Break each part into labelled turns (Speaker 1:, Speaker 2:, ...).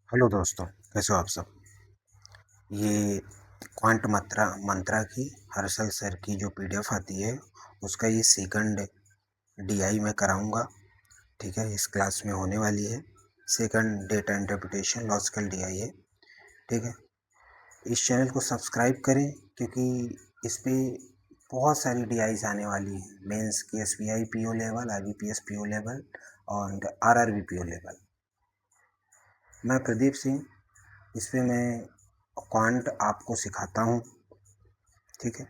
Speaker 1: Hello दोस्तों, कैसे हो आप सब। ये क्वांट मंत्रा मंत्रा की हर्षल सर की जो पीडीएफ आती है उसका ये सेकंड डीआई मैं कराऊंगा। ठीक है, इस क्लास में होने वाली है। Second data interpretation logical DI है। ठीक है, इस चैनल को सब्सक्राइब करें क्योंकि इस पे बहुत सारी डीआईज आने वाली हैं। मेंस की SBI PO level, IBPS PO level और आरआरबी पीओ लेवल। मैं प्रदीप सिंह, इस पे मैं क्वांट आपको सिखाता हूँ। ठीक है,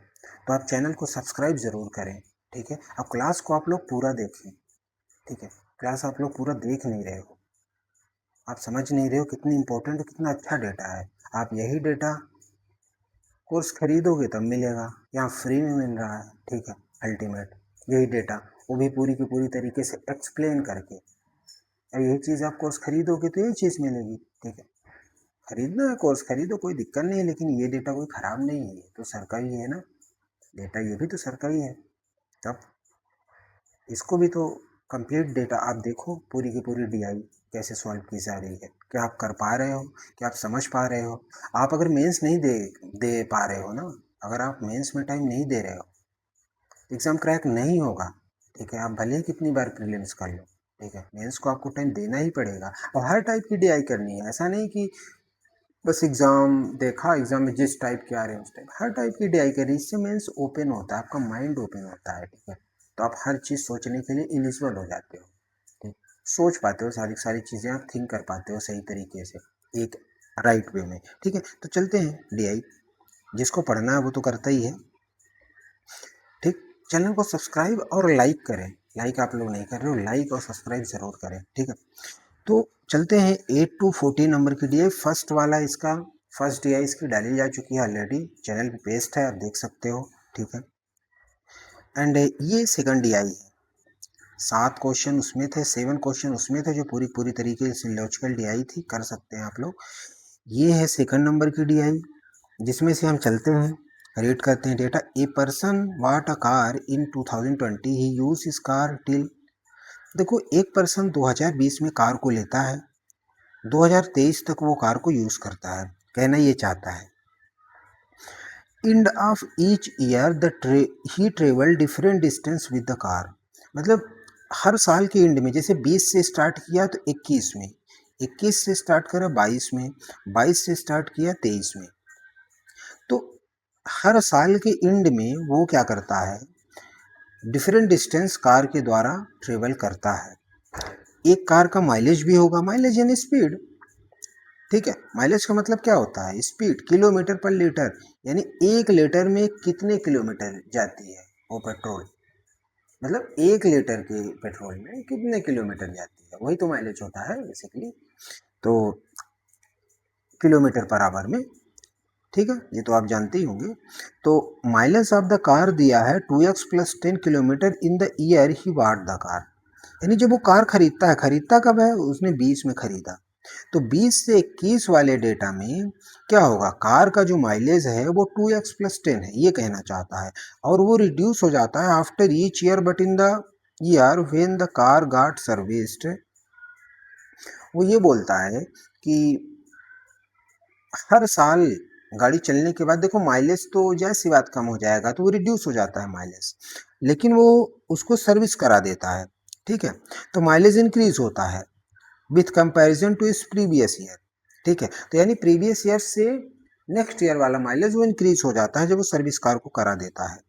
Speaker 1: तो आप चैनल को सब्सक्राइब ज़रूर करें। ठीक है, अब क्लास को आप लोग पूरा देखें। ठीक है, क्लास आप लोग पूरा देख नहीं रहे हो, आप समझ नहीं रहे हो कितनी इंपॉर्टेंट और कितना अच्छा डेटा है। आप यही डेटा कोर्स खरीदोगे तब मिलेगा, यहाँ फ्री में मिल रहा है। ठीक है, अल्टीमेट यही डेटा, वो भी पूरी की पूरी तरीके से एक्सप्लेन करके। और यही चीज़ आप कोर्स खरीदोगे तो यही चीज़ मिलेगी। ठीक है, खरीदना है कोर्स खरीदो, कोई दिक्कत नहीं है, लेकिन ये डेटा कोई ख़राब नहीं है, ये तो सर का ही है ना। डेटा ये भी तो सर का ही है। तब इसको भी तो कंप्लीट डेटा आप देखो, पूरी की पूरी डीआई कैसे सॉल्व की जा रही है, क्या आप कर पा रहे हो, क्या आप समझ पा रहे हो। आप अगर मेंस नहीं दे दे पा रहे हो ना, अगर आप मेंस में टाइम नहीं दे रहे हो, एग्ज़ाम क्रैक नहीं होगा। ठीक है, आप भले ही कितनी बार प्रीलिम्स कर लो, ठीक है, मेंस को आपको टाइम देना ही पड़ेगा। और हर टाइप की डीआई करनी है, ऐसा नहीं कि बस एग्ज़ाम देखा, एग्ज़ाम में जिस टाइप के आ रहे हैं उस टाइप, हर टाइप की डीआई करी। इससे मीन्स ओपन होता है, आपका माइंड ओपन होता है। ठीक है, तो आप हर चीज़ सोचने के लिए एलिजिबल हो जाते हो। ठीक, सोच पाते हो, सारी सारी चीज़ें आप थिंक कर पाते हो सही तरीके से, एक राइट वे में। ठीक है, तो चलते हैं डीआई। जिसको पढ़ना है वो तो करता ही है। ठीक, चैनल को सब्सक्राइब और लाइक करें। लाइक आप लोग नहीं कर रहे हो, लाइक और सब्सक्राइब ज़रूर करें। ठीक है, तो चलते हैं 8 to 14 नंबर की डीआई। फर्स्ट वाला इसका फर्स्ट डीआई इसकी डाली जा चुकी है ऑलरेडी, चैनल पे पेस्ट है, आप देख सकते हो। ठीक है, एंड ये सेकंड डीआई है। 7 क्वेश्चन उसमें थे, 7 क्वेश्चन उसमें थे जो पूरी पूरी तरीके से लॉजिकल डीआई थी, कर सकते हैं आप लोग। ये है सेकंड नंबर की डीआई, जिसमें से हम चलते हैं, रीड करते हैं data. A person what a car in 2020, he use is car till. देखो, एक पर्सन 2020 में कार को लेता है, 2023 तक वो कार को यूज करता है। कहना ये चाहता है, end of each year he travel different distance with the car. मतलब हर साल के एंड में, जैसे 20 से स्टार्ट किया तो 21 में, 21 से स्टार्ट करा 22 में, 22 से स्टार्ट किया 23 में, तो हर साल के एंड में वो क्या करता है, डिफरेंट डिस्टेंस कार के द्वारा ट्रेवल करता है। एक कार का माइलेज भी होगा, माइलेज यानी स्पीड। ठीक है, माइलेज का मतलब क्या होता है, स्पीड, किलोमीटर पर लीटर, यानी 1 लीटर में कितने किलोमीटर जाती है वो पेट्रोल। मतलब 1 लीटर के पेट्रोल में कितने किलोमीटर जाती है, वही तो माइलेज होता है बेसिकली। तो किलोमीटर पर आवर में। ठीक है, ये तो आप जानते ही होंगे। तो माइलेज ऑफ द कार दिया है 2x plus 10 kilometre in the year he bought the car. यानी जब वो कार खरीदता है, खरीदता कब है, उसने 20 में खरीदा, तो 20 से 21 वाले डेटा में क्या होगा, कार का जो माइलेज है वो 2x प्लस 10 है, ये कहना चाहता है। और वो रिड्यूस हो जाता है after each year, but in the year when the car got serviced. वो ये बोलता है कि हर साल गाड़ी चलने के बाद देखो, माइलेज तो जैसी बात कम हो जाएगा तो वो रिड्यूस हो जाता है माइलेज, लेकिन वो उसको सर्विस करा देता है। ठीक है, तो माइलेज इंक्रीज होता है विथ कंपैरिजन टू इस प्रीवियस ईयर। ठीक है, तो यानी प्रीवियस ईयर से नेक्स्ट ईयर वाला माइलेज वो इंक्रीज हो जाता है जब वो सर्विस कार को करा देता है।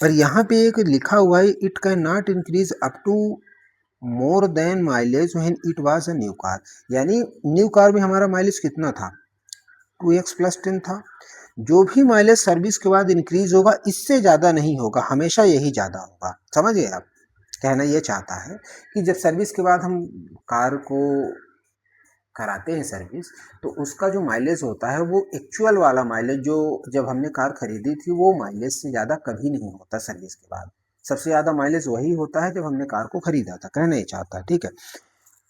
Speaker 1: पर यहाँ पे एक लिखा हुआ है, it can not increase up to more than mileage when it was a new car. यानी न्यू कार में हमारा माइलेज कितना था, 2x प्लस 10 था। जो भी माइलेज सर्विस के बाद इंक्रीज होगा इससे ज़्यादा नहीं होगा, हमेशा यही ज़्यादा होगा। समझ गए आप, कहना ये चाहता है कि जब सर्विस के बाद हम कार को कराते हैं सर्विस, तो उसका जो माइलेज होता है वो एक्चुअल वाला माइलेज जो जब हमने कार खरीदी थी वो माइलेज से ज़्यादा कभी नहीं होता सर्विस के बाद। सबसे ज़्यादा माइलेज वही होता है जब हमने कार को खरीदा था, कहना ये चाहता है। ठीक है,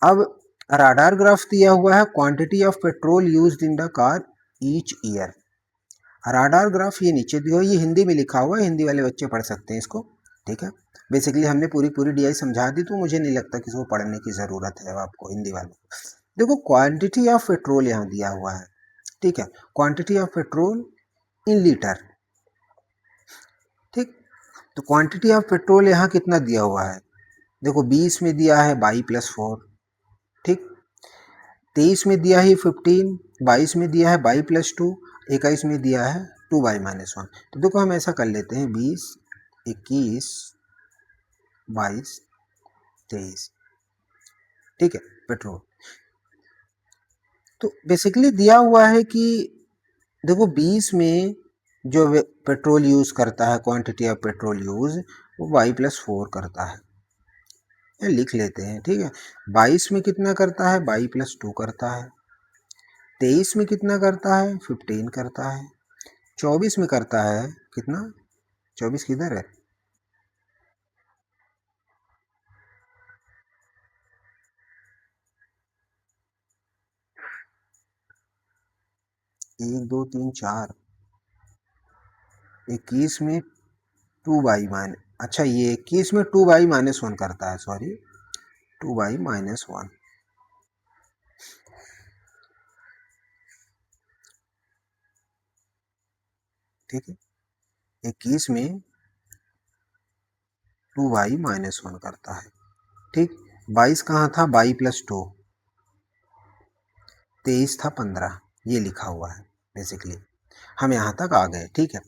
Speaker 1: अब राडार ग्राफ दिया हुआ है, quantity of petrol used in the car each year. Radar graph ये नीचे दिया हुआ है, ये हिंदी में लिखा हुआ है, हिंदी वाले बच्चे पढ़ सकते हैं इसको। ठीक है, बेसिकली हमने पूरी पूरी डीआई समझा दी, तो मुझे नहीं लगता किसी को पढ़ने की ज़रूरत है आपको, हिंदी वालों को। देखो क्वांटिटी ऑफ पेट्रोल यहाँ दिया हुआ है, ठीक है, quantity of petrol in litre, ठीक। तो क्वांटिटी ऑफ पेट्रोल यहाँ कितना दिया हुआ है, देखो 20 में दिया है बाई प्लस 4, ठीक, 23 में दिया है 15, 22 में दिया है बाई प्लस 2, 21 में दिया है 2 बाई माइनस 1। तो देखो हम ऐसा कर लेते हैं 20, 21, 22, 23, ठीक है, पेट्रोल। तो बेसिकली दिया हुआ है कि देखो 20 में जो पेट्रोल यूज करता है, क्वांटिटी ऑफ पेट्रोल यूज, वो बाई प्लस 4 करता है, ये लिख लेते हैं, ठीक है। 22 में कितना करता है, बाई प्लस 2 करता है। 23 में कितना करता है, 15 करता है। 24 में करता है कितना, 24 किधर है, एक दो तीन चार, 21 में 2 बाई माइनस, अच्छा ये 21 में 2 बाई माइनस 1 करता है, सॉरी 2 बाई माइनस 1, ठीक है। 21 में 2 बाई माइनस 1 करता है, ठीक। 22 कहाँ था, बाई प्लस 2, 23 था 15, ये लिखा हुआ है बेसिकली। हम यहाँ तक आ गए, ठीक है।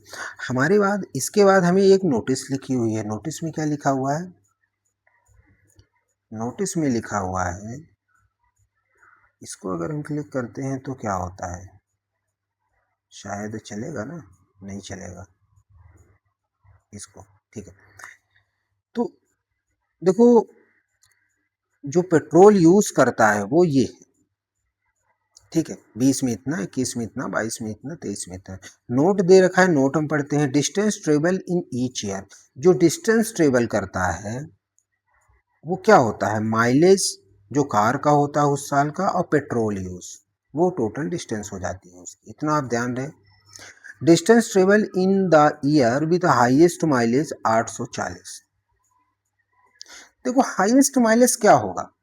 Speaker 1: हमारे बाद इसके बाद हमें एक नोटिस लिखी हुई है, नोटिस में क्या लिखा हुआ है, नोटिस में लिखा हुआ है, इसको अगर हम क्लिक करते हैं तो क्या होता है, शायद चलेगा ना, नहीं चलेगा इसको, ठीक है। तो देखो जो पेट्रोल यूज करता है वो ये है, ठीक है, 20 में इतना, 21 में इतना, 22 में इतना, 23 में इतना। नोट दे रखा है, नोट हम पढ़ते हैं, distance travel in each year, जो डिस्टेंस ट्रेवल करता है वो क्या होता है, माइलेज जो कार का होता है उस साल का, और पेट्रोल यूज, वो टोटल डिस्टेंस हो जाती है उसकी, इतना आप ध्यान रहे। Distance travel in the year with highest mileage 840। देखो हाईएस्ट माइलेज क्या होगा,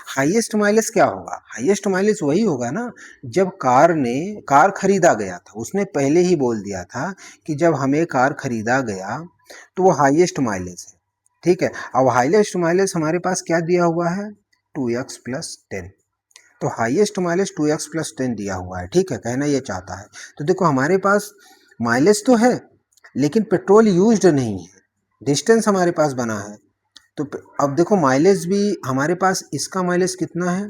Speaker 1: हाईएस्ट माइलेज क्या होगा, हाईएस्ट माइलेज वही होगा ना, जब कार खरीदा गया था, उसने पहले ही बोल दिया था कि जब हमें कार खरीदा गया तो वो हाईएस्ट माइलेज है, ठीक है। अब हाईएस्ट माइलेज हमारे पास क्या दिया हुआ है, 2x+10, तो हाईएस्ट माइलेज 2x+10 दिया हुआ है, ठीक है, कहना ये चाहता है। तो देखो हमारे पास माइलेज तो है लेकिन पेट्रोल यूज्ड नहीं है, डिस्टेंस हमारे पास बना है। तो अब देखो माइलेज भी हमारे पास, इसका माइलेज कितना है,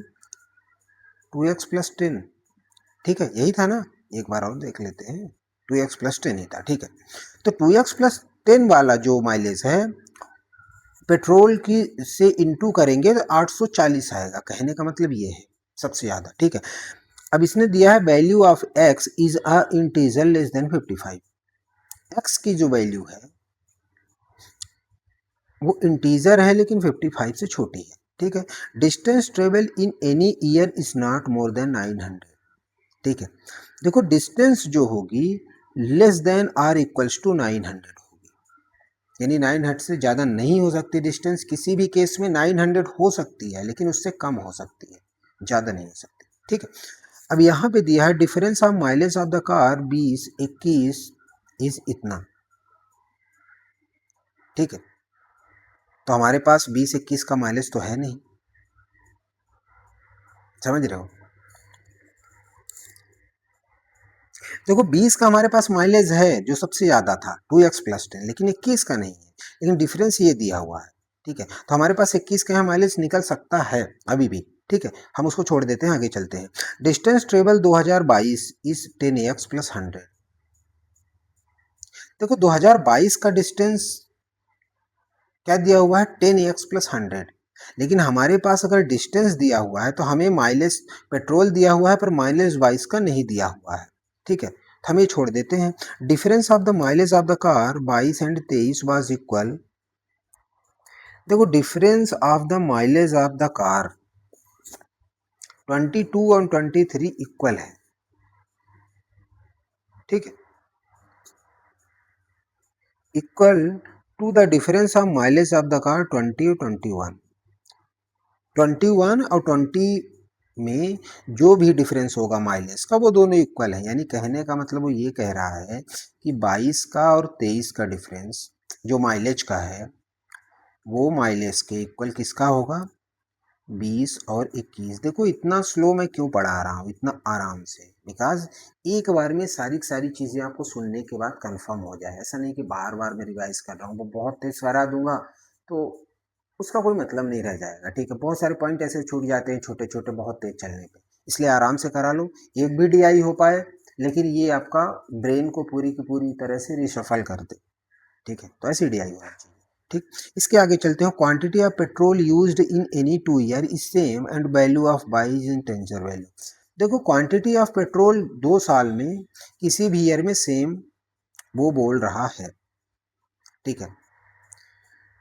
Speaker 1: 2x+10, ठीक है, यही था ना, एक बार और देख लेते हैं, 2x+10 ही था, ठीक है। तो 2x+10 वाला जो माइलेज है पेट्रोल की से इंटू करेंगे तो 840 आएगा, कहने का मतलब ये है सबसे ज़्यादा, ठीक है। अब इसने दिया है value of x is a integer less than 55, x की जो वैल्यू है वो इंटीजर है लेकिन 55 से छोटी है, ठीक है। Distance travel in any year is not more than 900, ठीक है। देखो डिस्टेंस जो होगी less than or equals to 900 होगी, यानी 900 से ज़्यादा नहीं हो सकती डिस्टेंस, किसी भी केस में 900 हो सकती है लेकिन उससे कम हो सकती है, ज़्यादा नहीं हो सकती, ठीक है। अब यहाँ पे दिया है difference of mileage of the car 20, 21 is इतना, ठीक है। तो हमारे पास 20, 21 का माइलेज तो है नहीं, समझ रहे हो। देखो 20 का हमारे पास माइलेज है जो सबसे ज़्यादा था 2x+10, लेकिन 21 का नहीं है, लेकिन डिफरेंस ये दिया हुआ है, ठीक है। तो हमारे पास 21 का यहाँ माइलेज निकल सकता है अभी भी, ठीक है, हम उसको छोड़ देते हैं, आगे चलते हैं। डिस्टेंस ट्रेवल 2022 इज 10x+100, देखो 2022 का डिस्टेंस क्या दिया हुआ है, 10x+100, लेकिन हमारे पास अगर डिस्टेंस दिया हुआ है तो हमें माइलेज पेट्रोल दिया हुआ है पर माइलेज 22 का नहीं दिया हुआ है, ठीक है, तो हम ये छोड़ देते हैं। Difference of the mileage of the car 22 and 23 was equal, देखो difference of the mileage of the car 22 और 23 इक्वल है, ठीक है, equal to the difference of mileage of the car 20 और 21, 21 और 20 में जो भी डिफरेंस होगा माइलेज का वो दोनों इक्वल है। यानी कहने का मतलब वो ये कह रहा है कि 22 का और 23 का डिफरेंस जो माइलेज का है वो माइलेज के इक्वल किसका होगा, 20 और 21। देखो इतना स्लो मैं क्यों पढ़ा रहा हूँ, इतना आराम से, बिकॉज एक बार में सारी सारी चीज़ें आपको सुनने के बाद कंफर्म हो जाए। ऐसा नहीं कि बार बार मैं रिवाइज कर रहा हूँ, वो बहुत तेज करा दूंगा तो उसका कोई मतलब नहीं रह जाएगा। ठीक है, बहुत सारे पॉइंट ऐसे छूट जाते हैं छोटे छोटे बहुत तेज चलने पे, इसलिए आराम से करा लो, एक भी डीआई हो पाए लेकिन ये आपका ब्रेन को पूरी की पूरी तरह से रिशफल कर दे। ठीक है, तो ऐसी डीआई होना चाहिए। ठीक, इसके आगे चलते हैं। Quantity of petrol used in any 2 year is same and value of by is in tensor value. देखो क्वांटिटी ऑफ पेट्रोल 2 साल में किसी भी ईयर में सेम वो बोल रहा है। ठीक है,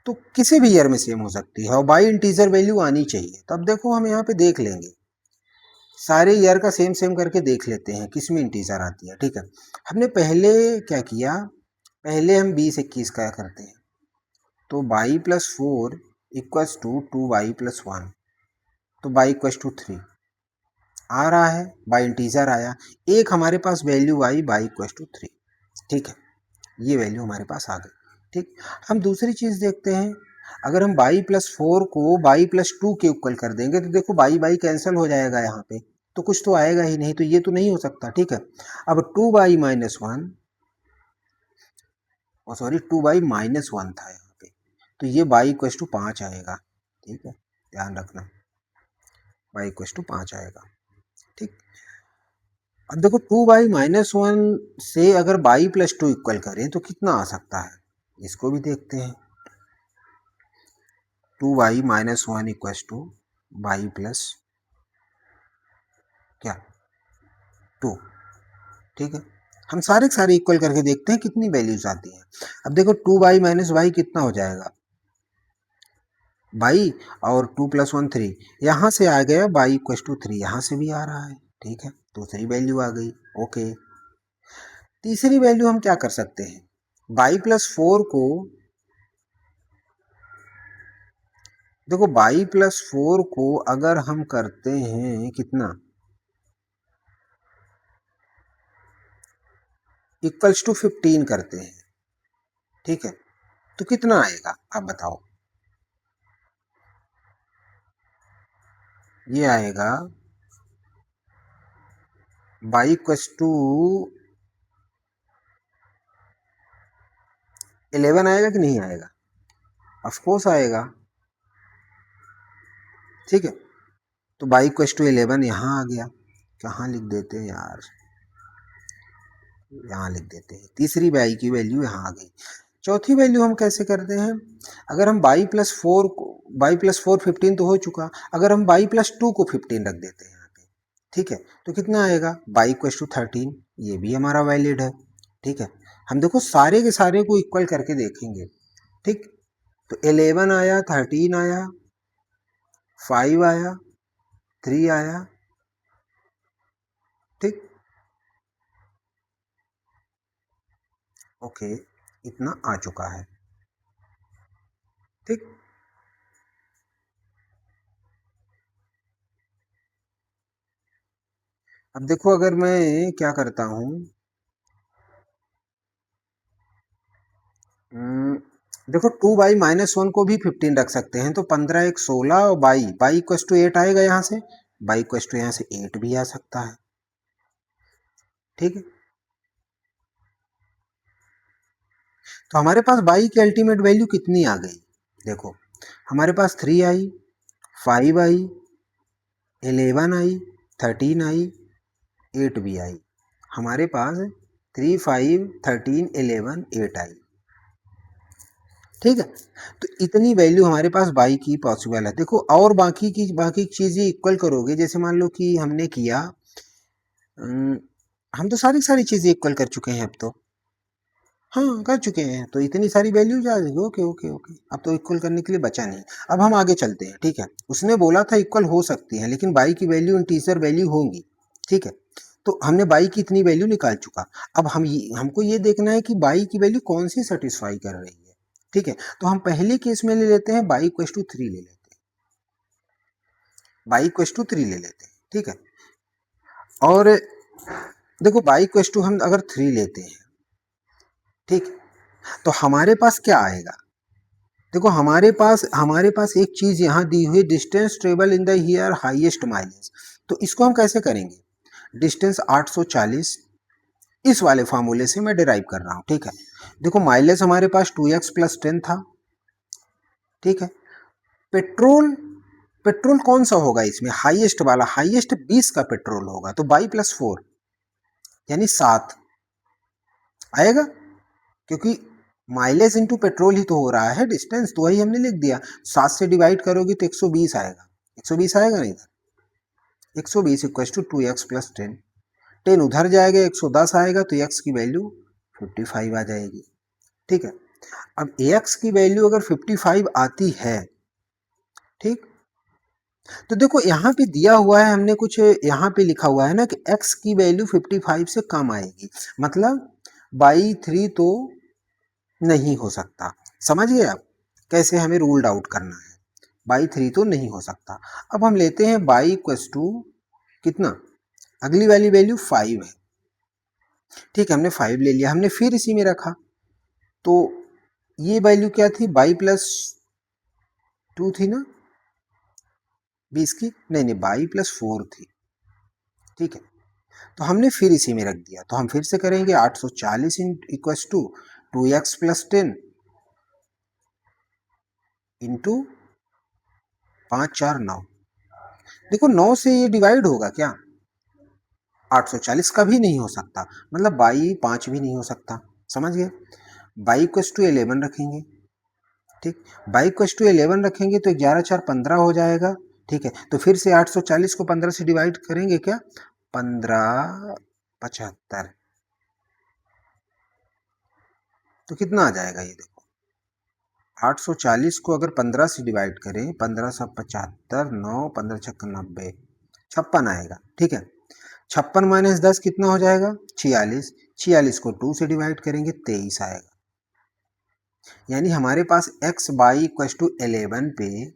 Speaker 1: तो किसी भी ईयर में सेम हो सकती है और बाई इंटीजर वैल्यू आनी चाहिए। तब देखो हम यहाँ पे देख लेंगे, सारे ईयर का सेम सेम करके देख लेते हैं किस में इंटीजर आती है। ठीक है, हमने पहले क्या किया, पहले हम 20-21 का करते हैं, तो by plus 4 equals to 2y+1, तो बाई इक्वल्स टू 3 आ रहा है, बाई इंटीजर आया, एक हमारे पास value I by equals to 3। ठीक है, ये वैल्यू हमारे पास आ गई। ठीक, हम दूसरी चीज़ देखते हैं, अगर हम बाई प्लस 4 को बाई प्लस 2 के इक्वल कर देंगे तो देखो बाई बाई कैंसिल हो जाएगा यहाँ पे, तो कुछ तो आएगा ही नहीं, तो ये तो नहीं हो सकता। ठीक है, अब 2y-1, सॉरी 2y-1 था यहाँ पे, तो ये बाई इक्वल टू 5 आएगा। ठीक है, ध्यान रखना, बाई इक्वल टू 5 आएगा। ठीक, अब देखो 2y-1 से अगर बाई प्लस 2 इक्वल करें तो कितना आ सकता है, इसको भी देखते हैं। 2y-1 equal two by plus क्या 2। ठीक है, हम सारे के सारे इक्वल करके देखते हैं कितनी वैल्यूज आती हैं। अब देखो 2y-y कितना हो जाएगा, बाई, और 2+1 3, यहाँ से आ गया बाई इक्वल टू 3, यहाँ से भी आ रहा है। ठीक है, दूसरी वैल्यू आ गई। ओके, तीसरी वैल्यू हम क्या कर सकते हैं, बाई प्लस 4 को, देखो बाई प्लस 4 को अगर हम करते हैं कितना, इक्वल्स टू 15 करते हैं। ठीक है, तो कितना आएगा आप बताओ, ये आएगा बाई इक्वल्स टू 11 आएगा कि नहीं आएगा, ऑफ कोर्स आएगा। ठीक है, तो बाई इक्वल्स टू 11 यहाँ आ गया, कहाँ लिख देते हैं यार, यहाँ लिख देते हैं, तीसरी बाई की वैल्यू यहाँ आ गई। चौथी वैल्यू हम कैसे करते हैं, अगर हम बाई प्लस 4 को, बाई प्लस 4 15 तो हो चुका, अगर हम बाई प्लस 2 को 15 रख देते हैं यहाँ पे, ठीक है, तो कितना आएगा, बाई इक्वल्स टू 13, ये भी हमारा वैलिड है। ठीक है, हम देखो सारे के सारे को इक्वल करके देखेंगे। ठीक, तो 11 आया, 13 आया, 5 आया, 3 आया। ठीक, ओके, इतना आ चुका है। ठीक, अब देखो अगर मैं क्या करता हूँ, देखो 2y-1 को भी 15 रख सकते हैं, तो 15 एक 16 और बाई इक्वल टू 8 आएगा, यहाँ से बाई इक्वल टू यहाँ से 8 भी आ सकता है। ठीक है, तो हमारे पास बाई की अल्टीमेट वैल्यू कितनी आ गई, देखो हमारे पास 3 आई, 5 आई, 11 आई, 13 आई, 8 भी आई, हमारे पास 3, 5, 13, 11, 8 आई। ठीक है, तो इतनी वैल्यू हमारे पास बाई की पॉसिबल है। देखो और बाकी चीज़ें इक्वल करोगे, जैसे मान लो कि हमने किया, हम तो सारी चीज़ें इक्वल कर चुके हैं अब तो, हाँ कर चुके हैं, तो इतनी सारी वैल्यूज आ जाएगी। ओके ओके ओके, अब तो इक्वल करने के लिए बचा नहीं। अब हम आगे चलते हैं। ठीक है, उसने बोला था इक्वल हो सकती है लेकिन बाई की वैल्यू इंटीजर वैल्यू होंगी। ठीक है, तो हमने बाई की इतनी वैल्यू निकाल चुका, अब हमको ये देखना है कि बाई की वैल्यू कौन सी सेटिस्फाई कर रही है। ठीक है, तो हम पहले केस में ले लेते हैं बाई इक्वल टू 3 ले लेते हैं। y=3 ले लेते हैं, ठीक है। और देखो y हम अगर 3 लेते हैं, ठीक, तो हमारे पास क्या आएगा, देखो हमारे पास एक चीज यहाँ दी हुई, distance travel in the year highest mileage. तो इसको हम कैसे करेंगे, डिस्टेंस 840, इस वाले फार्मूले से मैं डिराइव कर रहा हूँ, ठीक है। देखो माइलेज हमारे पास 2x+10 था, ठीक है। पेट्रोल पेट्रोल कौन सा होगा इसमें, हाईएस्ट वाला, हाईएस्ट 20 का पेट्रोल होगा, तो 22+4 यानी 7 आएगा, क्योंकि माइलेज इंटू पेट्रोल ही तो हो रहा है, डिस्टेंस तो वही हमने लिख दिया। 7 से डिवाइड करोगे तो 120 आएगा, 120 आएगा नहीं, 120 = 2x+10, 10 उधर जाएगा, 110 आएगा, तो x की वैल्यू 55 आ जाएगी, ठीक है। अब x की वैल्यू अगर 55 आती है, ठीक, तो देखो यहाँ पे दिया हुआ है, हमने कुछ यहाँ पे लिखा हुआ है ना कि x की वैल्यू 55 से कम आएगी, मतलब बाई 3 तो नहीं हो सकता। समझ गए आप कैसे हमें रूल्ड आउट करना है, बाई 3 तो नहीं हो सकता। अब हम लेते हैं y= कितना, अगली वाली वैल्यू 5 है, ठीक है, हमने 5 ले लिया, हमने फिर इसी में रखा, तो ये वैल्यू क्या थी, y+2 थी ना, 20 की, नहीं नहीं, y+4 थी, ठीक है। तो हमने फिर इसी में रख दिया, तो हम फिर से करेंगे, 840 = 2x+10 इंटू 5 4 9। देखो 9 से ये डिवाइड होगा क्या, 840 का भी नहीं हो सकता, मतलब बाई 5 भी नहीं हो सकता, समझ गए। y=11 रखेंगे, ठीक, y=11 रखेंगे तो 11 4 15 हो जाएगा, ठीक है। तो फिर से 840 को 15 से डिवाइड करेंगे क्या, 15 75, तो कितना आ जाएगा ये देखो, 840 को अगर 15 से डिवाइड करें, 15 × 75, 9 15 × 90, 56 आएगा, ठीक है। 56 - 10 कितना हो जाएगा, 46, 46 को 2 से डिवाइड करेंगे, 23 आएगा। यानी हमारे पास x y=11 पे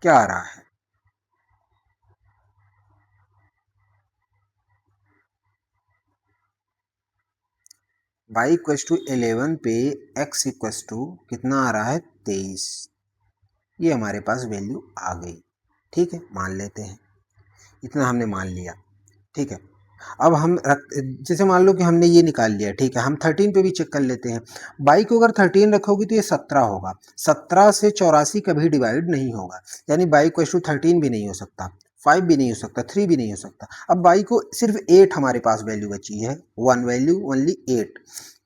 Speaker 1: क्या आ रहा है, y=11 पे x कितना आ रहा है, 23। ये हमारे पास वैल्यू आ गई, ठीक है, मान लेते हैं, इतना हमने मान लिया, ठीक है। अब हम रख, जैसे मान लो कि हमने ये निकाल लिया, ठीक है, हम 13 पे भी चेक कर लेते हैं। बाई को अगर 13 रखोगे तो ये 17 होगा, 17 से 84 कभी डिवाइड नहीं होगा, यानी y=13 भी नहीं हो सकता, 5 भी नहीं हो सकता, 3 भी नहीं हो सकता। अब बाई को सिर्फ 8 हमारे पास वैल्यू बची है, वन वैल्यू ओनली 8,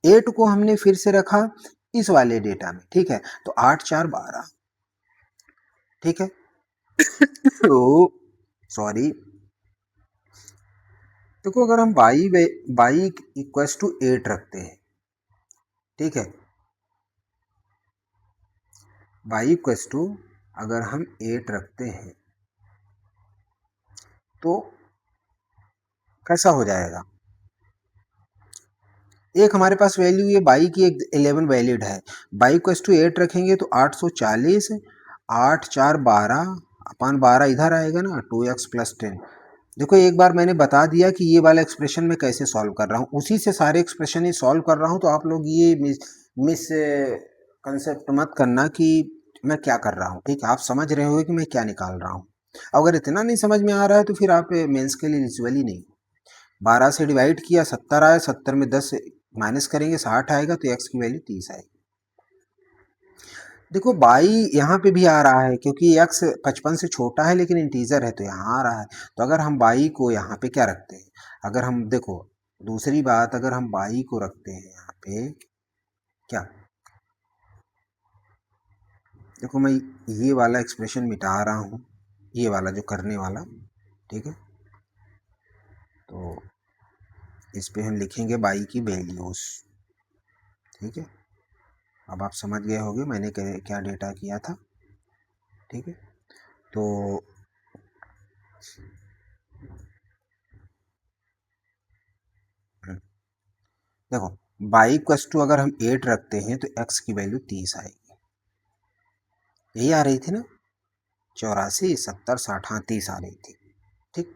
Speaker 1: 8 को हमने फिर से रखा इस वाले डेटा में, ठीक है, तो 8 4 12, ठीक है। तो सॉरी, देखो अगर हम y=8 रखते हैं, ठीक है, y= अगर हम 8 रखते हैं तो कैसा हो जाएगा, एक हमारे पास वैल्यू ये बाई की एक 11 वैलिड है, y=8 रखेंगे तो 840, 8 4 12 अपान 12 इधर आएगा ना, 2x+10। देखो एक बार मैंने बता दिया कि ये वाला एक्सप्रेशन मैं कैसे सॉल्व कर रहा हूँ, उसी से सारे एक्सप्रेशन ही सॉल्व कर रहा हूँ, तो आप लोग ये मिस कंसेप्ट मत करना कि मैं क्या कर रहा हूँ, ठीक है, आप समझ रहे होगे कि मैं क्या निकाल रहा हूँ। अगर इतना नहीं समझ में आ रहा है तो फिर आप मेंस के लिए एलिजिबल ही नहीं। 12 से डिवाइड किया, 70 आया, 70 में 10 माइनस करेंगे, 60 आएगा, तो x की वैल्यू 30 आएगी। देखो बाई यहाँ पे भी आ रहा है क्योंकि x 55 से छोटा है लेकिन इंटीजर है, तो यहाँ आ रहा है। तो अगर हम बाई को यहाँ पे क्या रखते हैं, अगर हम देखो दूसरी बात, अगर हम बाई को रखते हैं यहाँ पे क्या, देखो मैं ये वाला एक्सप्रेशन मिटा रहा हूँ, ये वाला जो करने वाला, ठीक है, तो इस पे हम लिखेंगे बाई की वैल्यूज, ठीक है। अब आप समझ गए होंगे मैंने क्या डेटा किया था, ठीक है। तो देखो y= अगर हम 8 रखते हैं तो x की वैल्यू 30 आएगी, यही आ रही थी ना, 84, 70, 60, हाँ 30 आ रही थी। ठीक,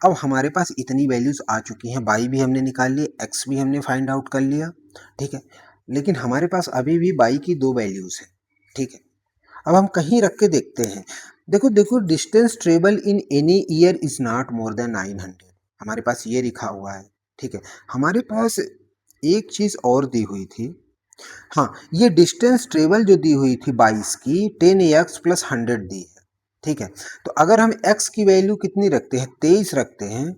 Speaker 1: अब हमारे पास इतनी वैल्यूज आ चुकी हैं, y भी हमने निकाल ली, x भी हमने फाइंड आउट कर लिया। ठीक है, लेकिन हमारे पास अभी भी y की 2 वैल्यूज है। ठीक है, अब हम कहीं रख के देखते हैं। देखो देखो, distance travel in any year is not more than 900, हमारे पास ये लिखा हुआ है। ठीक है, हमारे पास एक चीज और दी हुई थी। हाँ, ये डिस्टेंस ट्रेवल जो दी हुई थी 22 की, 10x प्लस 100 दी है। ठीक है, तो अगर हम x की वैल्यू कितनी रखते हैं, 23 रखते हैं,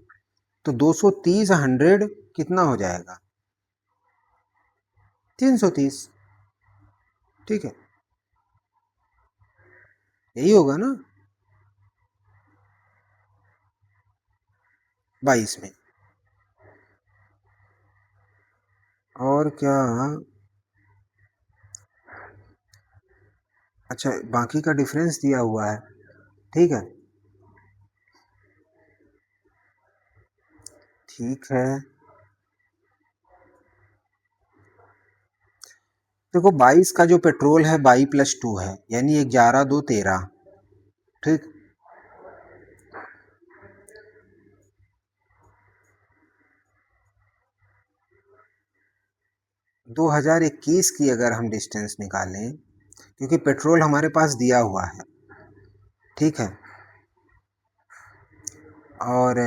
Speaker 1: तो 230 100 कितना हो जाएगा, 330। ठीक है, यही होगा ना 22 में। और क्या, अच्छा बाकी का डिफरेंस दिया हुआ है। ठीक है, ठीक है, देखो 22 का जो पेट्रोल है 22+2 है, यानी 11 2 13। ठीक, 2021 की अगर हम डिस्टेंस निकालें, क्योंकि पेट्रोल हमारे पास दिया हुआ है। ठीक है, और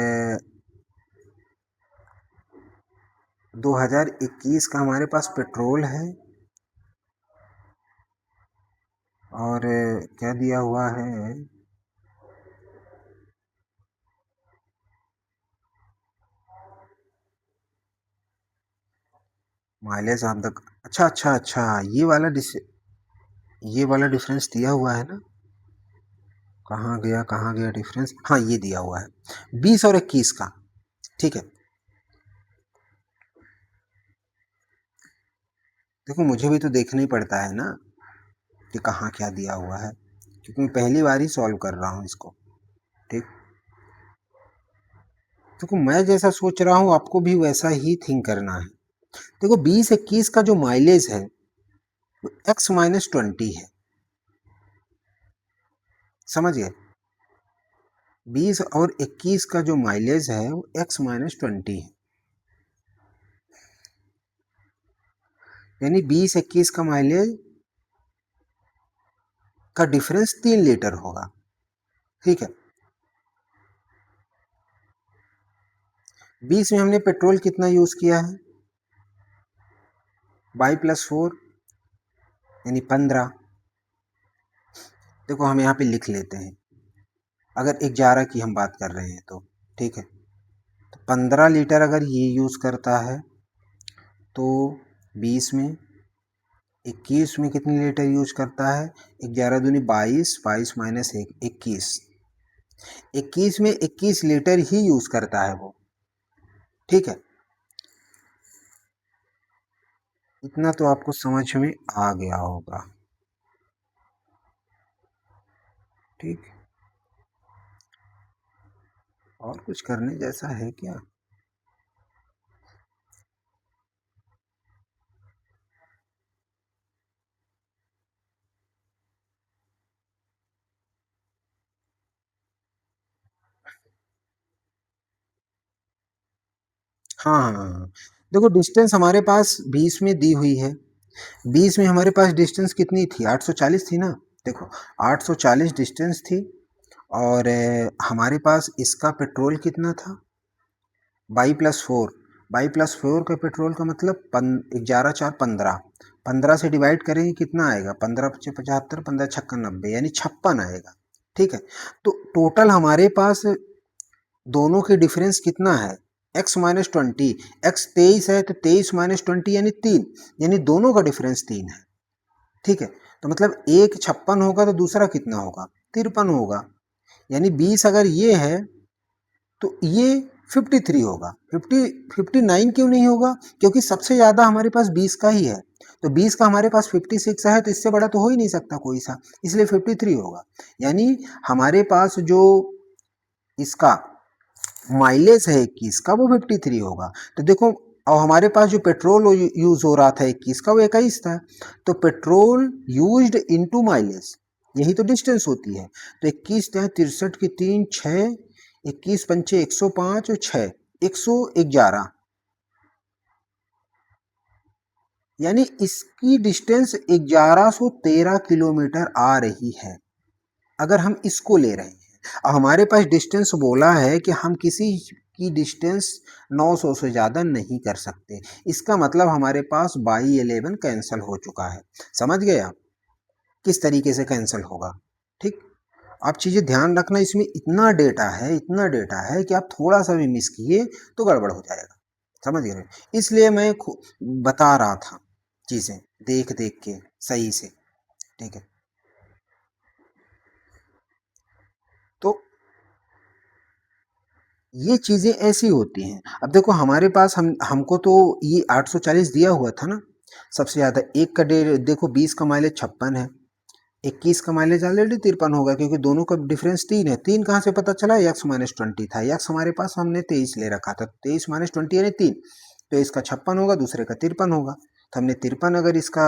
Speaker 1: 2021 का हमारे पास पेट्रोल है, और क्या दिया हुआ है, माइलेज ऑफ द, अच्छा अच्छा अच्छा, ये वाला डिफरेंस दिया हुआ है ना, कहाँ गया डिफरेंस, हाँ ये दिया हुआ है 20 और 21 का। ठीक है, देखो मुझे भी तो देखना ही पड़ता है ना कि कहाँ क्या दिया हुआ है, क्योंकि मैं पहली बार ही सॉल्व कर रहा हूँ इसको। ठीक, देखो मैं जैसा सोच रहा हूँ आपको भी वैसा ही थिंक करना है। देखो 20 21 का जो माइलेज है वो x-20 है, समझ गए, 20 और 21 का जो माइलेज है वो x-20 है, यानी 20 21 का माइलेज का डिफरेंस 3 लीटर होगा। ठीक है, 20 में हमने पेट्रोल कितना यूज किया है, 22+4 यानी 15। देखो हम यहाँ पे लिख लेते हैं, अगर 11 की हम बात कर रहे हैं तो। ठीक है, तो 15 लीटर अगर ये यूज करता है, तो 20 में, 21 में कितनी लीटर यूज करता है, 11 दूनी 22, 22 माइनस 21, 21 में 21 लीटर ही यूज करता है वो। ठीक है, इतना तो आपको समझ में आ गया होगा। ठीक, और कुछ करने जैसा है क्या। हाँ हाँ हाँ, देखो डिस्टेंस हमारे पास 20 में दी हुई है, 20 में हमारे पास डिस्टेंस कितनी थी, 840 थी ना। देखो 840 डिस्टेंस थी, और हमारे पास इसका पेट्रोल कितना था, 22+4, 22+4 का पेट्रोल का मतलब 11 4 15, 15 से डिवाइड करेंगे कितना आएगा, 15 पचे 75, 15 छक्का 90, यानी 56 आएगा। ठीक है, तो टोटल हमारे पास दोनों के डिफरेंस कितना है, x-20, x 23 है तो 23 - 20 यानी 3, यानी दोनों का डिफरेंस 3 है। ठीक है, तो मतलब एक 56 होगा तो दूसरा कितना होगा, 53 होगा, यानी 20 अगर ये है तो ये 53 होगा। 59 क्यों नहीं होगा, क्योंकि सबसे ज्यादा हमारे पास 20 का ही है, तो 20 का हमारे पास 56 है, तो इससे बड़ा तो हो ही नहीं सकता कोई सा, इसलिए 53 होगा। यानी हमारे पास जो इसका माइलेज है 21 का वो 53 होगा। तो देखो, और हमारे पास जो पेट्रोल यूज हो रहा था 21 का वो 21 था, तो पेट्रोल यूज्ड इनटू माइलेज, यही तो डिस्टेंस होती है। तो 21 ત્યાં 63 की 3 6 21 पंचे 105 और 6 111, यानी इसकी डिस्टेंस 1113 किलोमीटर आ रही है अगर हम इसको ले रहे हैं। अब हमारे पास डिस्टेंस बोला है कि हम किसी की डिस्टेंस 900 से ज़्यादा नहीं कर सकते। इसका मतलब हमारे पास बाई 11 कैंसिल हो चुका है। समझ गए आप किस तरीके से कैंसिल होगा? ठीक, आप चीज़ें ध्यान रखना, इसमें इतना डेटा है, इतना डेटा है कि आप थोड़ा सा भी मिस किए तो गड़बड़ हो जाएगा। समझ गए? इसलिए मैं बता रहा था चीज़ें देख देख के सही से। ठीक है, तो ये चीज़ें ऐसी होती हैं। अब देखो हमारे पास हमको तो ये 840 दिया हुआ था ना सबसे ज़्यादा। एक का देखो 20 का माइलेज 56 है, 21 का माइलेज ऑलरेडी 53 होगा क्योंकि दोनों का डिफरेंस 3 है। 3 कहाँ से पता चला? एक्स माइनस 20 था, एक्स हमारे पास हमने 23 ले रखा था, 23 माइनस 20 यानी 3। तो इसका 56 होगा, दूसरे का 53 होगा। तो हमने 53 अगर इसका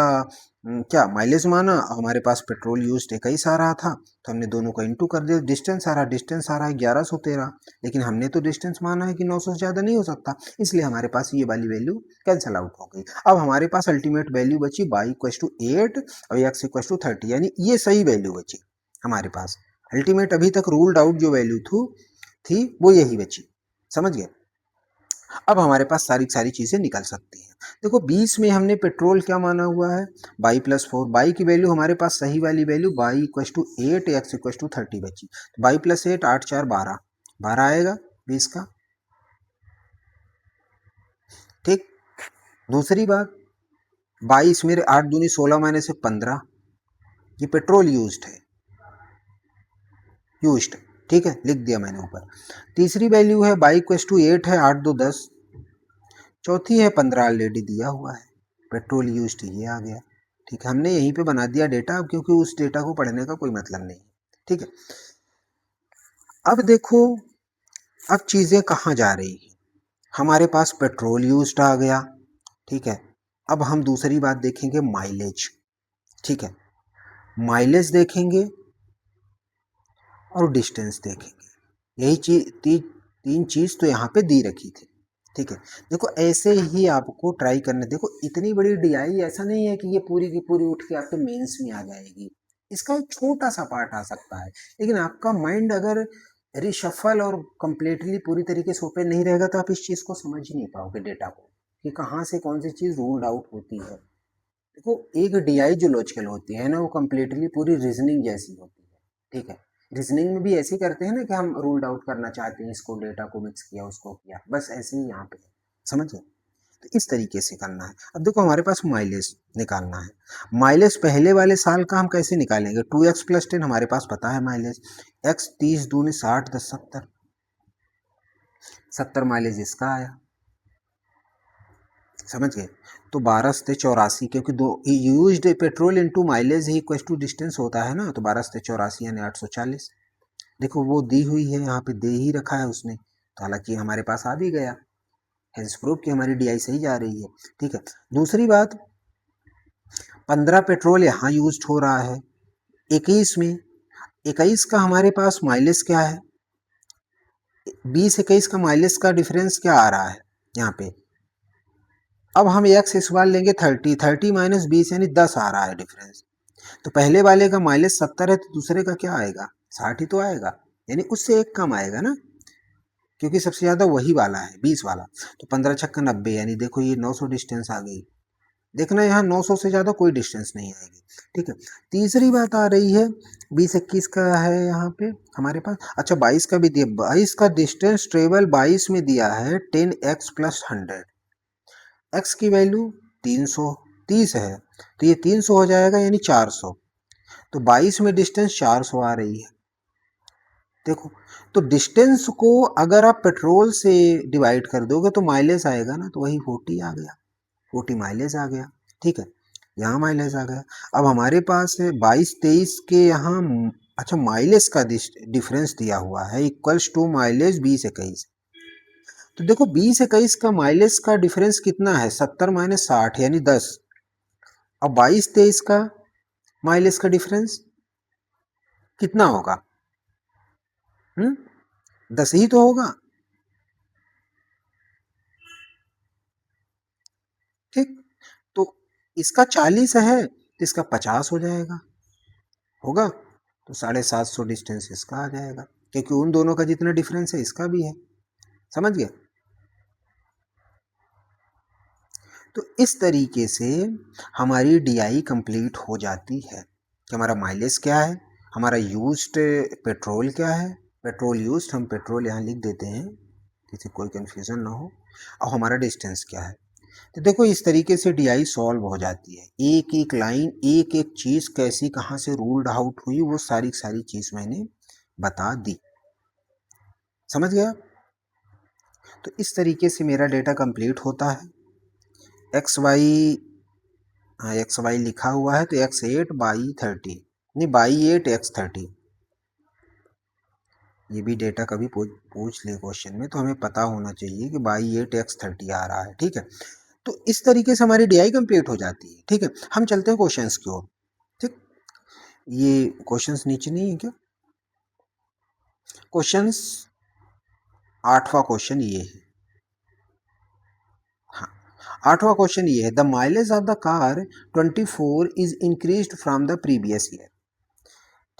Speaker 1: क्या माइलेज माना, हमारे पास पेट्रोल यूज 21 आ रहा था तो हमने दोनों का इंटू कर दिया। डिस्टेंस आ रहा है 1113, लेकिन हमने तो डिस्टेंस माना है कि 900 से ज़्यादा नहीं हो सकता, इसलिए हमारे पास ये वाली वैल्यू कैंसिल आउट हो गई। अब हमारे पास अल्टीमेट वैल्यू बची y इक्वल टू 8 और x इक्वल टू 30, यानी ये सही वैल्यू बची हमारे पास। अल्टीमेट अभी तक रूल्ड आउट जो वैल्यू थी वो यही बची। समझ गए? अब हमारे पास सारी सारी चीज़ें निकल सकती हैं। देखो 20 में हमने पेट्रोल क्या माना हुआ है? Y plus 4। बाई की वैल्यू हमारे पास सही वाली value y equal to 8 x equal to 30 बची। तो बाई प्लस 8 8 4 12, 12 आएगा 20 का। ठीक, दूसरी बात 22 मेरे 8 दूनी 16 माइनस से 15, ये पेट्रोल यूज्ड। ठीक है, लिख दिया मैंने ऊपर। तीसरी वैल्यू है बाई इक्व टू 8 है, 8 2 10। चौथी है 15 ऑलरेडी दिया हुआ है, पेट्रोल यूज्ड ये आ गया। ठीक है, हमने यहीं पे बना दिया डेटा, अब क्योंकि उस डेटा को पढ़ने का कोई मतलब नहीं। ठीक है, अब देखो अब चीज़ें कहाँ जा रही है। हमारे पास पेट्रोल यूज्ड आ गया। ठीक है, अब हम दूसरी बात देखेंगे माइलेज। ठीक है, माइलेज देखेंगे और डिस्टेंस देखेंगे। यही तीन चीज़ तो यहाँ पे दी रखी थी। ठीक है, देखो ऐसे ही आपको ट्राई करना। देखो इतनी बड़ी डीआई ऐसा नहीं है कि ये पूरी की पूरी उठ के आपके मेंस में आ जाएगी, इसका एक छोटा सा पार्ट आ सकता है। लेकिन आपका माइंड अगर रिशफल और कंप्लीटली पूरी तरीके से ओपन नहीं रहेगा तो आप इस चीज़ को समझ ही नहीं पाओगे, डेटा को, कि कहाँ से कौन सी चीज़ रूल्ड आउट होती है। देखो एक डीआई जो लॉजिकल होती है ना, वो कंप्लीटली पूरी रीजनिंग जैसी होती है। ठीक है, रीजनिंग में भी ऐसे ही करते हैं ना कि हम रूल्ड आउट करना चाहते हैं, इसको डेटा को मिक्स किया उसको किया, बस ऐसे ही यहाँ पे समझिए। तो इस तरीके से करना है। अब देखो हमारे पास माइलेज निकालना है। माइलेज पहले वाले साल का हम कैसे निकालेंगे? 2x प्लस 10 हमारे पास पता है माइलेज। x 30 दूनी 60 10 70, 70 माइलेज इसका आया। समझ गए? तो 12 से 84, क्योंकि दो यूज्ड पेट्रोल इनटू माइलेज ही इक्वल टू डिस्टेंस होता है ना, तो 12 से 84 यानी 840। देखो वो दी हुई है यहाँ पे, दे ही रखा है उसने, तो हालांकि हमारे पास आ भी गया, हेंस प्रूफ कि हमारी डीआई सही जा रही है। ठीक है, दूसरी बात 15 पेट्रोल यहाँ यूज हो रहा है। 21 में 21 का हमारे पास माइलेज क्या है? 20-21 का माइलेज का डिफरेंस क्या आ रहा है यहाँ पे? अब हम एक्स इस बार लेंगे 30, 30 माइनस 20 यानी 10 आ रहा है डिफरेंस। तो पहले वाले का माइलेज 70 है तो दूसरे का क्या आएगा? 60 ही तो आएगा, यानी उससे एक कम आएगा ना, क्योंकि सबसे ज्यादा वही वाला है 20 वाला। तो 15 छक्का 90, यानी देखो ये 900 डिस्टेंस आ गई। देखना यहाँ 900 से ज्यादा कोई डिस्टेंस नहीं आएगी। ठीक है, तीसरी बात आ रही है 20-21 का है यहाँ पे हमारे पास। अच्छा 22 का भी दिया, 22 का डिस्टेंस ट्रेवल 22 में दिया है 10x प्लस 100। x की वैल्यू 330 है, तो ये 300 हो जाएगा यानी 400। तो 22 में डिस्टेंस 400 आ रही है। देखो तो डिस्टेंस को अगर आप पेट्रोल से डिवाइड कर दोगे तो माइलेज आएगा ना, तो वही 40 आ गया, 40 माइलेज आ गया। ठीक है, यहाँ माइलेज आ गया। अब हमारे पास है 22-23 के यहाँ। अच्छा माइलेज का डिफरेंस दिया हुआ है इक्वल्स टू माइलेज 20-21। तो देखो 20-21 का माइलेज का डिफरेंस कितना है? 70 माइनस 60 यानी 10। अब 22-23 का माइलेज का डिफरेंस कितना होगा? 10 ही तो होगा। ठीक, तो इसका 40 है तो इसका 50 हो जाएगा, होगा? तो 750 डिस्टेंस इसका आ जाएगा, क्योंकि उन दोनों का जितना डिफरेंस है इसका भी है। समझ गए? तो इस तरीके से हमारी डीआई कंप्लीट हो जाती है कि हमारा माइलेज क्या है, हमारा यूज्ड पेट्रोल क्या है, पेट्रोल यूज्ड हम पेट्रोल यहाँ लिख देते हैं, किसी कोई कन्फ्यूज़न ना हो, और हमारा डिस्टेंस क्या है। तो देखो इस तरीके से डीआई सॉल्व हो जाती है, एक एक लाइन, एक एक चीज़ कैसी कहाँ से रूल्ड आउट हुई, वो सारी सारी चीज़ मैंने बता दी। समझ गया? तो इस तरीके से मेरा डेटा कंप्लीट होता है। एक्स वाई, हाँ एक्स वाई लिखा हुआ है तो x8/30, नहीं x30। ये भी डेटा कभी पूछ ले क्वेश्चन में तो हमें पता होना चाहिए कि x30 आ रहा है। ठीक है, तो इस तरीके से हमारी डीआई कंप्लीट हो जाती है। ठीक है, हम चलते हैं क्वेश्चंस की ओर। ठीक, ये क्वेश्चंस नीचे नहीं है क्या? क्वेश्चंस 8वां क्वेश्चन ये है। हाँ, 8वां क्वेश्चन ये है, the mileage of the car 24 is increased from the previous year.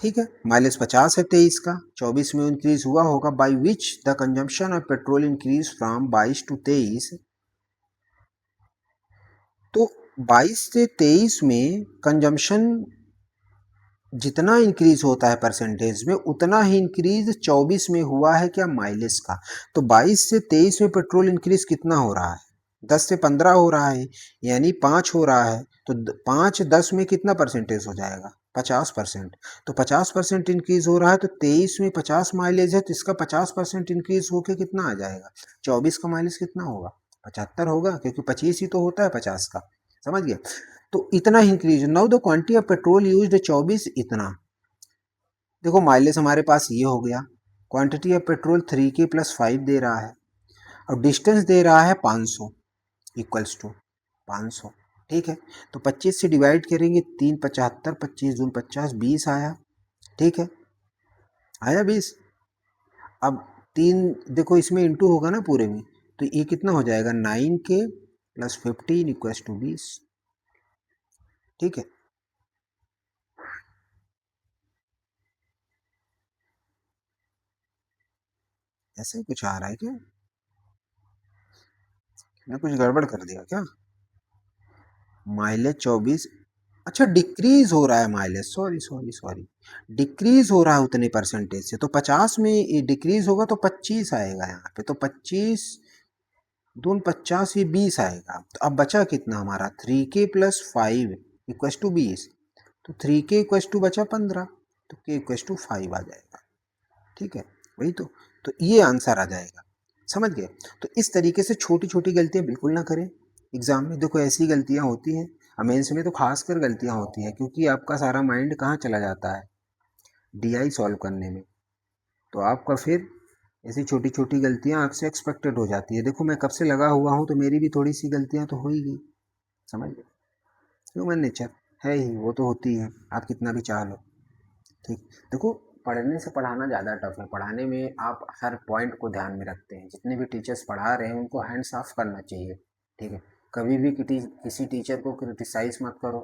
Speaker 1: ठीक है, माइलेज 50 है 23 का, 24 में इंक्रीज हुआ होगा, by which the consumption of petrol increase from 22 to 23। तो 22 से 23 में कंजम्पशन जितना इंक्रीज होता है परसेंटेज में, उतना ही इंक्रीज 24 में हुआ है क्या माइलेज का। तो 22 से 23 में पेट्रोल इंक्रीज कितना हो रहा है? 10 से 15 हो रहा है, यानी 5 हो रहा है। तो 5 10 में कितना परसेंटेज हो जाएगा? 50%। तो 50% इंक्रीज हो रहा है, तो 23 में 50 माइलेज है तो इसका 50% इंक्रीज होके कितना आ जाएगा? 24 का माइलेज कितना होगा? 75 होगा, क्योंकि 25 ही तो होता है 50 का। समझ गया? तो इतना increase, now the quantity of petrol used 24 इतना। देखो माइलेज हमारे पास ये हो गया, क्वांटिटी ऑफ पेट्रोल 3K+5 दे रहा है, और डिस्टेंस दे रहा है 500 इक्वल्स टू 500। ठीक है, तो 25 से डिवाइड करेंगे, 3×75, 25 दूनी 50, 20 आया। ठीक है, आया 20। अब 3 देखो इसमें इंटू होगा ना पूरे में, तो ये कितना हो जाएगा? 9K+15 equals to 20। ठीक है, ऐसे ही कुछ आ रहा है क्या? मैं कुछ गड़बड़ कर दिया क्या? माइलेज 24, अच्छा डिक्रीज हो रहा है mileage, sorry sorry sorry, decrease हो रहा है उतने परसेंटेज से। तो 50 में डिक्रीज होगा तो 25 आएगा यहाँ पे, तो 25 दून 50, ये 20 आएगा। तो अब बचा कितना हमारा? 3K+5 इक्वस टू 20, तो 3K इक्वस टू बचा 15, तो K इक्वस टू 5 आ जाएगा। ठीक है, वही तो ये आंसर आ जाएगा। समझ गए? तो इस तरीके से छोटी छोटी गलतियां बिल्कुल ना करें एग्जाम में। देखो ऐसी गलतियां होती हैं, मेंस में तो खासकर गलतियां होती हैं, क्योंकि आपका सारा माइंड कहाँ चला जाता है? डीआई सॉल्व करने में। तो आपका फिर ऐसी छोटी छोटी गलतियां आपसे एक्सपेक्टेड हो जाती है। देखो मैं कब से लगा हुआ हूँ, तो मेरी भी थोड़ी सी गलतियां तो होगी। समझ गए? ह्यूमन नेचर है ही, वो तो होती है, आप कितना भी चाह लो। ठीक, देखो पढ़ने से पढ़ाना ज़्यादा टफ है। पढ़ाने में आप हर पॉइंट को ध्यान में रखते हैं, जितने भी टीचर्स पढ़ा रहे हैं उनको हैंड्स ऑफ करना चाहिए। ठीक है, कभी भी किसी टीचर को क्रिटिसाइज मत करो,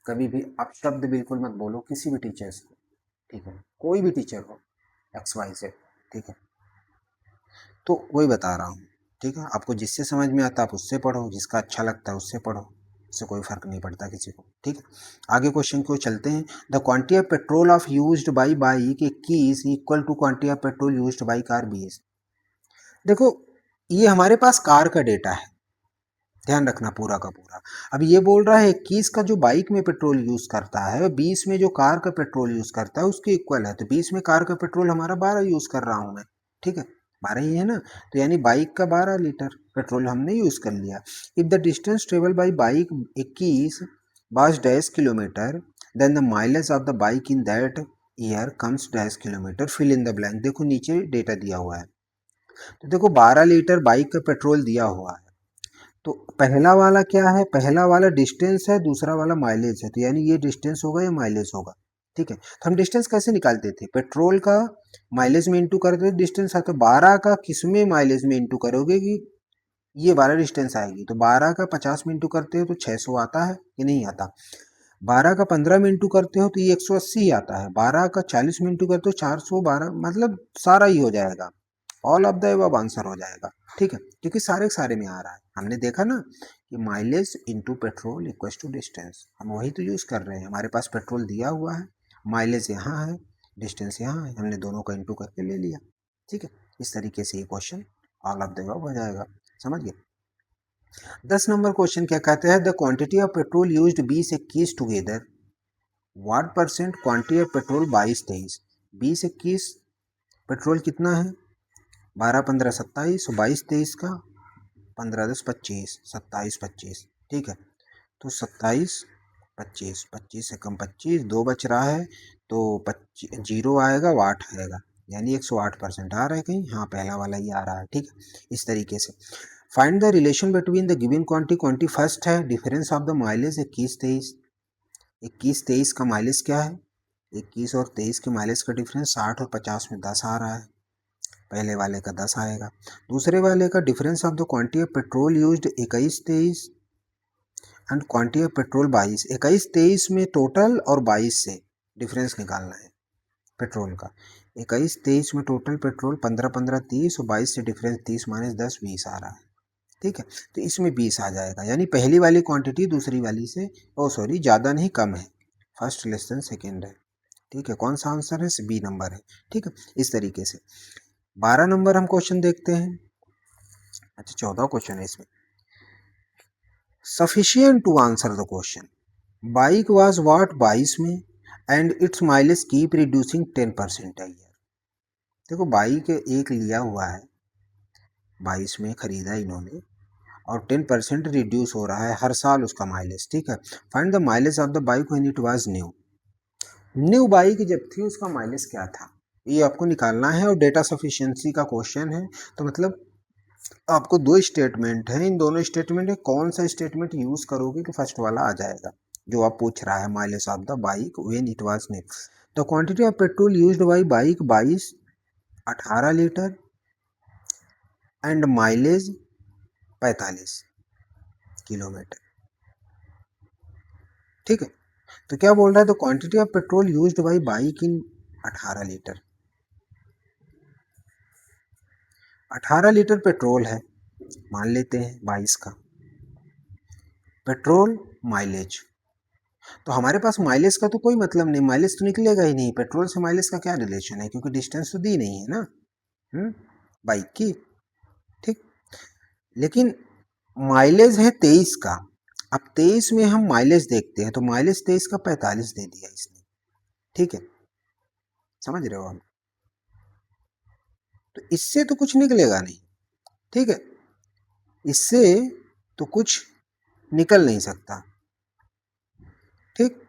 Speaker 1: कभी भी अपशब्द बिल्कुल मत बोलो किसी भी टीचर्स को। ठीक है, कोई भी टीचर हो, XYZ। ठीक है, तो वही बता रहा हूँ। ठीक है, आपको जिससे समझ में आता आप उससे पढ़ो, जिसका अच्छा लगता है उससे पढ़ो, इससे कोई फर्क नहीं पड़ता किसी को। ठीक है, आगे क्वेश्चन को चलते हैं। The quantity of petrol of used by bike 21 equal to quantity of petrol used by car 20। देखो ये हमारे पास कार का डेटा है, ध्यान रखना पूरा का पूरा। अब ये बोल रहा है 21 का जो बाइक में पेट्रोल यूज करता है, 20 में जो कार का पेट्रोल यूज करता है उसके इक्वल है। तो 20 में कार का पेट्रोल हमारा 12 यूज कर रहा हूं मैं। ठीक है, 12 ही है ना, तो यानी बाइक का 12 लीटर पेट्रोल हमने यूज कर लिया। If the distance travel by bike 21 was dash kilometre, then the mileage of the bike in that year comes dash kilometre, fill in the blank. देखो नीचे डेटा दिया हुआ है, तो देखो 12 लीटर बाइक का पेट्रोल दिया हुआ है। तो पहला वाला क्या है? पहला वाला डिस्टेंस है, दूसरा वाला माइलेज है, तो यानी ये डिस्टेंस होगा या माइलेज होगा? ठीक है। तो हम डिस्टेंस कैसे निकालते थे, पेट्रोल का माइलेज में इंटू करते थे, डिस्टेंस आता है 12 का किस में माइलेज में इंटू करोगे कि ये 12 डिस्टेंस आएगी, तो 12 का 50 में इंटू करते हो तो 600 आता है कि नहीं आता, 12 का 15 में इंटू करते हो तो ये 180 ही आता है, 12 का 40 में इंटू करते हो 412, मतलब सारा ही हो जाएगा, all of the above answer हो जाएगा। ठीक है, क्योंकि सारे के सारे में आ रहा है, हमने देखा ना कि mileage into petrol equal to distance, हम वही तो यूज कर रहे हैं, हमारे पास पेट्रोल दिया हुआ है, माइलेज यहाँ है, डिस्टेंस यहाँ है, हमने दोनों का इंटू करके ले लिया। ठीक है, इस तरीके से ये question all of the above हो जाएगा, समझ गए। 10 नंबर क्वेश्चन क्या कहते हैं, the quantity of petrol used 20-21 together, what percent quantity of petrol 22-23, 20-21 petrol कितना है, 12-15-27, 22-23 का 15-10-25, 27-25, ठीक है, तो 27-25, 25 से कम 25, 2 बच रहा है तो 25 जीरो आएगा, 8 आएगा, यानी 108% आ रहा है कहीं, हाँ पहला वाला ही आ रहा है। ठीक है, इस तरीके से find the relation between the given quantity, quantity first है डिफरेंस ऑफ द माइलेज 21-23, 21-23 का माइलेज क्या है, 21 और 23 के माइलेज का डिफरेंस 60 और 50 में 10 आ रहा है, पहले वाले का 10 आएगा। दूसरे वाले का difference of the quantity of petrol used 21-23 and quantity of petrol 22, 21-23 में टोटल और 22 से डिफरेंस निकालना है पेट्रोल का, 21-23 में टोटल पेट्रोल 15-15-30 और 22 से डिफरेंस 30-10-20 आ रहा है। ठीक है, तो इसमें 20 आ जाएगा, यानी पहली वाली क्वांटिटी दूसरी वाली से ज़्यादा नहीं कम है, फर्स्ट लेस देन सेकेंड है। ठीक है, कौन सा आंसर है, बी नंबर है। ठीक है, इस तरीके से 12 नंबर हम क्वेश्चन देखते हैं, अच्छा 14 क्वेश्चन है इसमें, sufficient to answer the question, bike was what 22 में and it's mileage keep reducing 10% है ईयर। देखो बाइक एक लिया हुआ है, 22 में खरीदा इन्होंने और 10% रिड्यूस हो रहा है हर साल उसका माइलेज। ठीक है, find the mileage of the bike when it was new, new bike जब थी उसका माइलेज क्या था, ये आपको निकालना है, और डेटा सफिशिएंसी का क्वेश्चन है, तो मतलब आपको दो स्टेटमेंट है, इन दोनों स्टेटमेंट में कौन सा स्टेटमेंट यूज करोगे कि फर्स्ट वाला आ जाएगा जो आप पूछ रहा है, mileage of the bike when it was new, the quantity of petrol used by bike 22 18 litre and mileage 45 kilometre. ठीक है, तो क्या बोल रहा है, the quantity of petrol used by bike in 18 litre, 18 litre petrol है, मान लेते हैं 22 का पेट्रोल माइलेज, तो हमारे पास माइलेज का तो कोई मतलब नहीं, माइलेज तो निकलेगा ही नहीं, पेट्रोल से माइलेज का क्या रिलेशन है, क्योंकि डिस्टेंस तो दी नहीं है ना बाइक की। ठीक, लेकिन माइलेज है 23 का, अब 23 में हम माइलेज देखते हैं तो माइलेज 23 का 45 दे दिया इसने। ठीक है, समझ रहे हो हम, तो इससे तो कुछ निकलेगा नहीं। ठीक है, इससे तो कुछ निकल नहीं सकता। ठीक,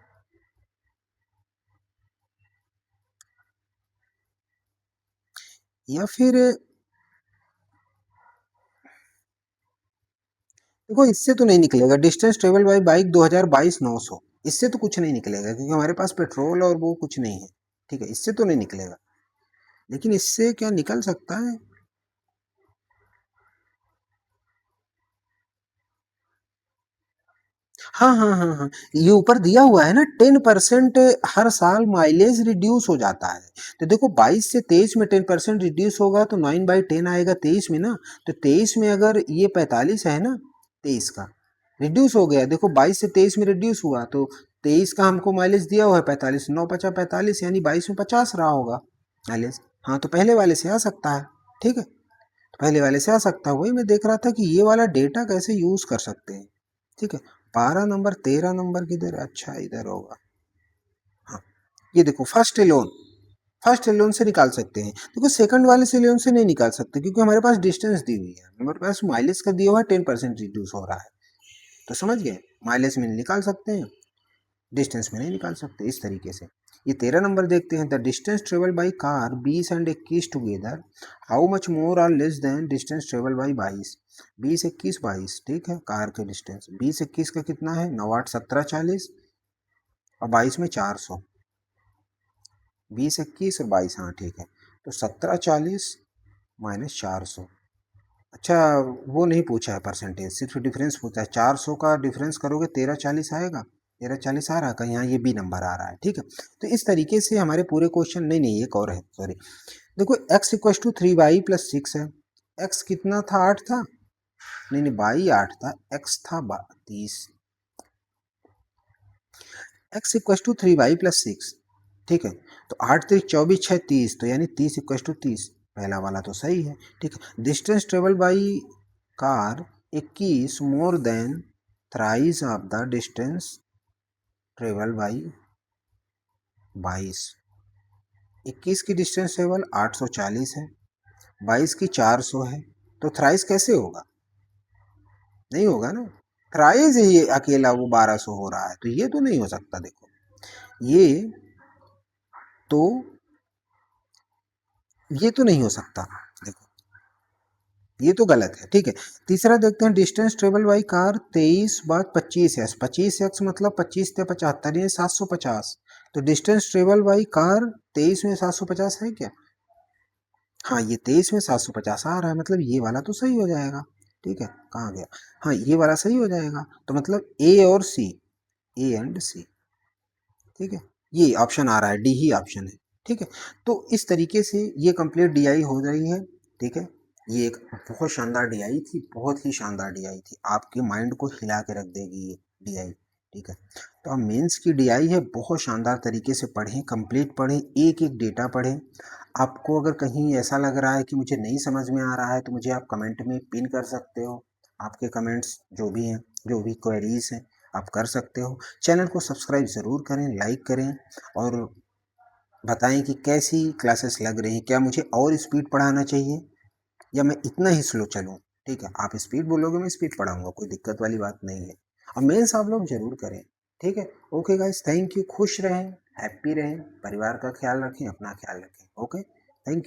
Speaker 1: या फिर देखो इससे तो नहीं निकलेगा, डिस्टेंस ट्रेवल बाई बाइक 2022 900, इससे तो कुछ नहीं निकलेगा क्योंकि हमारे पास पेट्रोल और वो कुछ नहीं है। ठीक है, इससे तो नहीं निकलेगा, लेकिन इससे क्या निकल सकता है, हाँ हाँ हाँ हाँ, ये ऊपर दिया हुआ है ना 10% हर साल माइलेज रिड्यूस हो जाता है, तो देखो 22 से 23 में 10% रिड्यूस होगा तो 9/10 आएगा 23 में ना, तो 23 में अगर ये 45 है ना, 23 का रिड्यूस हो गया, देखो 22 से 23 में रिड्यूस हुआ तो 23 का हमको माइलेज दिया हुआ है 45, 9×5 = 45, यानी 22 में 50 रहा होगा माइलेज। हाँ, तो पहले वाले से आ सकता है। ठीक है, तो पहले वाले से आ सकता है, वही मैं देख रहा था कि ये वाला डेटा कैसे यूज कर सकते हैं। ठीक है, 12 नंबर 13 नंबर किधर, अच्छा इधर होगा, हाँ ये देखो फर्स्ट एलोन से निकाल सकते हैं, देखो सेकंड वाले से एलोन से नहीं निकाल सकते क्योंकि हमारे पास डिस्टेंस दी हुई है, हमारे पास माइलेज का दिया हुआ है 10% रिड्यूस हो रहा है, तो समझ गए, माइलेज में निकाल सकते हैं, डिस्टेंस में नहीं निकाल सकते, इस तरीके से। ये 13 नंबर देखते हैं, the distance travel by car 20 and 21 together, how much more or less than distance travel by 22, 20 21 22। ठीक है, कार के डिस्टेंस 20 21 का कितना है, 9 8 17 40 और 22 में 400, 20 21 और 22, हाँ ठीक है। तो 1740 माइनस 400। अच्छा, वो नहीं पूछा है परसेंटेज, सिर्फ डिफरेंस पूछा है। 400 का डिफरेंस करोगे 1340 आएगा। 1340 आ रहा है कहीं, यहाँ ये बी नंबर आ रहा है, ठीक है। तो इस तरीके से हमारे पूरे क्वेश्चन, नहीं नहीं एक और है, सॉरी। देखो x इक्व टू 3y+6 है। x कितना था, 8 था, नहीं नहीं y 8 था, x था 30। x इक्व टू 3y+6, ठीक है। तो 8 3 24 6 30, तो यानी 30 इक्व टू 30, पहला वाला तो सही है, ठीक है। Distance travel by car 21 more than thrice of the distance travel by 22। 21 की डिस्टेंस ट्रेवल 840 है, 22 की 400 है, तो थ्राइस कैसे होगा, नहीं होगा ना। थ्राइस ही अकेला वो 1200 हो रहा है, तो ये तो नहीं हो सकता। देखो ये तो ये तो नहीं हो सकता, देखो ये तो गलत है, ठीक है। तीसरा देखते हैं, डिस्टेंस ट्रेवल बाई कार 23/25 25 मतलब 25 से 75, ये 750। तो डिस्टेंस ट्रेवल बाई कार 23 में 750 है क्या, हाँ ये 23 में 750 आ रहा है, मतलब ये वाला तो सही हो जाएगा, ठीक है। कहाँ गया, हाँ ये वाला सही हो जाएगा, तो मतलब ए और सी, ए एंड सी, ठीक है। ये ऑप्शन आ रहा है, डी ही ऑप्शन है, ठीक है। तो इस तरीके से ये कंप्लीट डीआई हो रही है, ठीक है। ये एक बहुत शानदार डीआई थी, बहुत ही शानदार डीआई थी, आपके माइंड को हिला के रख देगी ये डीआई, ठीक है। तो अब मेंस की डीआई है, बहुत शानदार तरीके से पढ़ें, कंप्लीट पढ़ें, एक एक डेटा पढ़ें। आपको अगर कहीं ऐसा लग रहा है कि मुझे नहीं समझ में आ रहा है, तो मुझे आप कमेंट में पिन कर सकते हो। आपके कमेंट्स जो भी हैं, जो भी क्वेरीज हैं, आप कर सकते हो। चैनल को सब्सक्राइब ज़रूर करें, लाइक करें, और बताएं कि कैसी क्लासेस लग रही हैं, क्या मुझे और स्पीड पढ़ाना चाहिए या मैं इतना ही स्लो चलूँ, ठीक है। आप स्पीड बोलोगे मैं स्पीड पढ़ाऊँगा, कोई दिक्कत वाली बात नहीं है। और मेंस आप लोग ज़रूर करें, ठीक है। ओके गाइस, थैंक यू, खुश रहें, हैप्पी रहें, परिवार का ख्याल रखें, अपना ख्याल रखें, ओके।